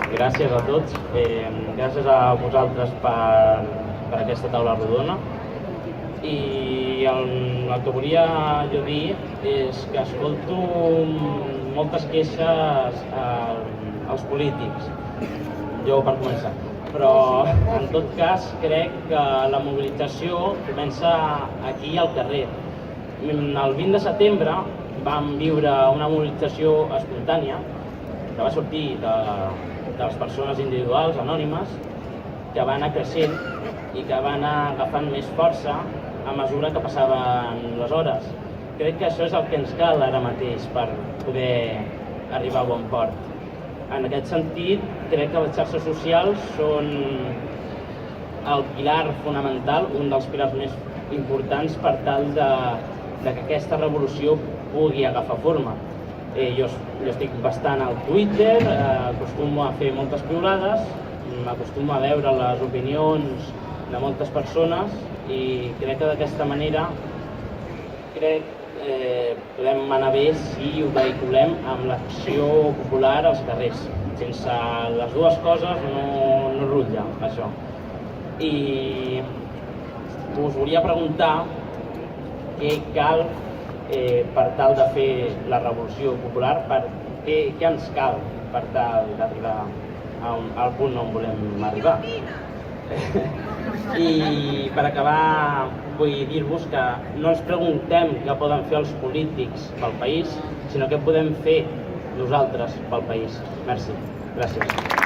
Gràcies a tots. Gràcies a vosaltres per aquesta taula rodona. I el que volia jo dir és que escolto moltes queixes als polítics, jo per començar. Però, en tot cas, crec que la mobilització comença aquí al carrer. El 20 de setembre vam viure una mobilització espontània que va sortir de les persones individuals, anònimes, que va anar creixent i que va anar agafant més força a mesura que passaven les hores. Crec que això és el que ens cal ara mateix per poder arribar a bon port. En aquest sentit, crec que les xarxes socials són el pilar fonamental, un dels pilars més importants per tal que aquesta revolució pugui agafar forma. Jo estic bastant al Twitter, acostumo a fer moltes piulades, m'acostumo a veure les opinions de moltes persones i crec que d'aquesta manera podem anar bé si ho vehiculem amb l'acció popular als carrers. Sense les dues coses no rutlla, això. I us volia preguntar què cal per tal de fer la revolució popular, què ens cal per tal d'arribar al punt on volem arribar. I per acabar vull dir-vos que no ens preguntem què poden fer els polítics pel país, sinó què podem fer nosaltres pel país. Merci. Gràcies.